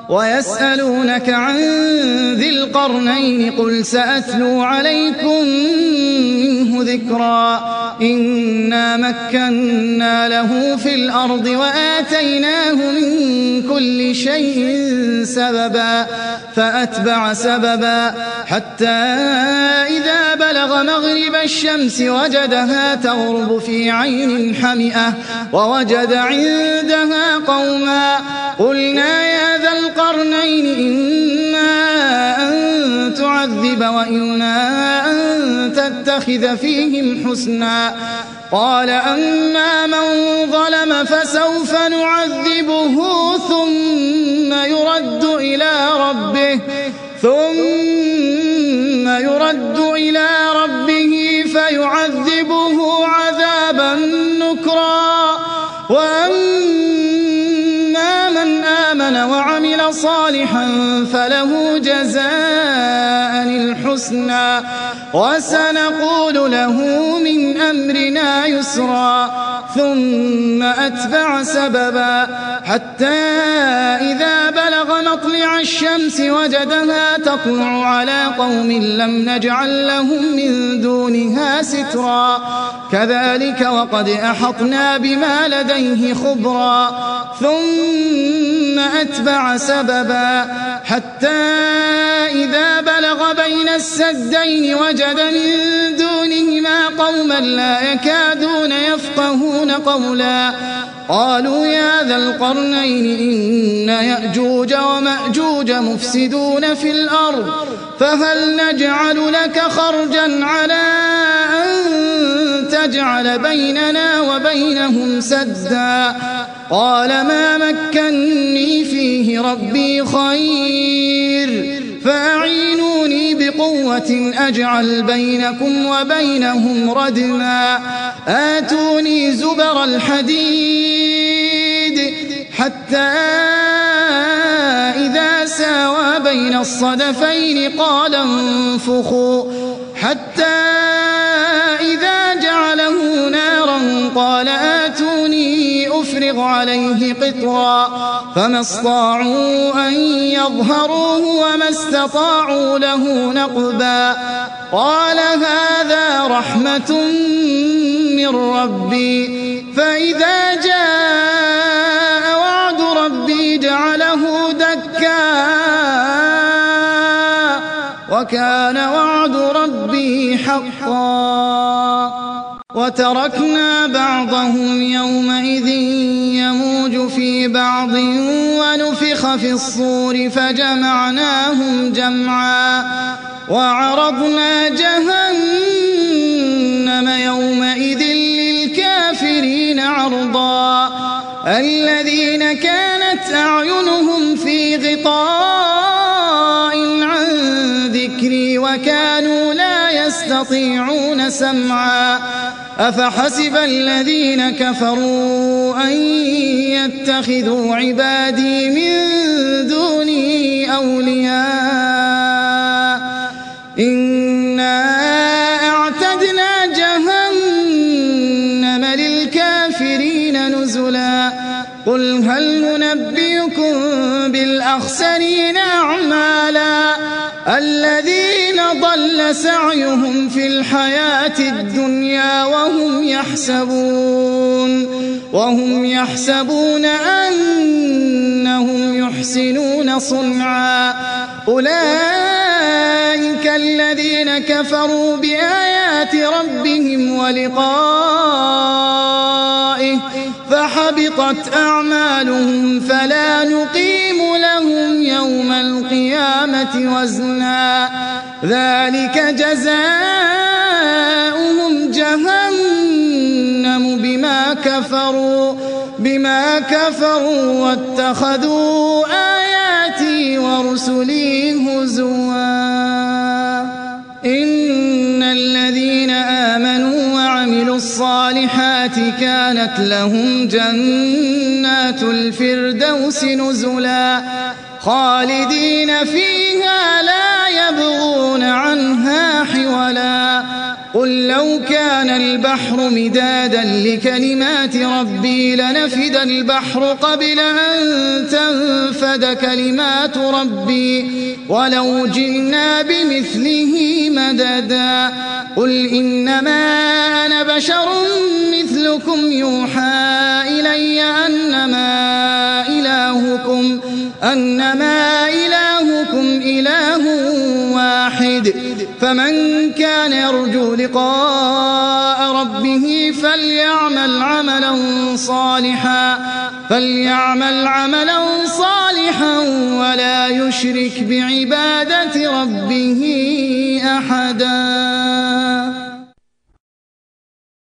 ويسألونك عن ذي القرنين قل سأتلو عليكم منه ذكرا إنا مكنا له في الأرض وآتيناه من كل شيء سببا فأتبع سببا حتى إذا بلغ مغرب الشمس وجدها تغرب في عين حمئة ووجد عندها قوما قلنا يا ذا القرنين إما أن تعذب وإما أن تتخذ فيهم حسنا قال أما من ظلم فسوف نعذبه ثم يرد إلى ربه فيعذبه عذابا نكرا وأما من آمن وعمل صالحا فله جزاء الحسنى وسنقول له من أمرنا يسرا ثم أتبع سببا حتى إذا بلغ مطلع الشمس وجدها تطلع على قوم لم نجعل لهم من دونها سترا كذلك وقد أحطنا بما لديه خبرا ثم أتبع سببا حتى إذا بلغ بين السدين وجد من دونهما قوما لا يكادون يفقهون قولا قالوا يا ذا القرنين إن يأجوج ومأجوج مفسدون في الأرض فهل نجعل لك خرجا على أن تجعل بيننا وبينهم سدا قال ما مكني فيه ربي خير فأعينوني بقوة أجعل بينكم وبينهم ردما آتوني زبر الحديد حتى إذا ساوى بين الصدفين قال انفخوا حتى إذا جعله نارا قال آتوني أفرغ عليه قطرا فما استطاعوا أن يظهروه وما استطاعوا له نقبا قال هذا رحمة من ربي فإذا جاء وعد ربي جعله دكا وكان وعد ربي حقا وتركنا بعضهم يومئذ يموج في بعض ونفخ في الصور فجمعناهم جمعا وعرضنا جهنم يومئذ للكافرين عرضا الذين كانت أعينهم في غطاء عن ذكري وكانوا لا يستطيعون سمعا أفحسب الذين كفروا أن يتخذوا عبادي من دوني أولياء إنا أعتدنا جهنم للكافرين نزلا قل هل ننبئكم بالأخسرين أعمالا الذين ضل سعيهم في الحياة الدنيا وهم يحسبون أنهم يحسنون صنعا أولئك الذين كفروا بآيات ربهم ولقائه فحبطت أعمالهم فلا نقيم لهم يوم القيامة وزنا ذلك جزاؤهم جهنم بما كفروا واتخذوا آياتي ورسلي هزوا إن الذين آمنوا وعملوا الصالحات كانت لهم جنات الفردوس نزلا خالدين فيها لا يبغون عنها حولا قل لو كان البحر مدادا لكلمات ربي لنفد البحر قبل أن تنفد كلمات ربي ولو جئنا بمثله مددا قل إنما أنا بشر مثلكم يوحى إلي أنما إلهكم إله واحد فمن كان يرجو لقاء ربه فليعمل عملا صالحا ولا يشرك بعبادة ربه أحدا.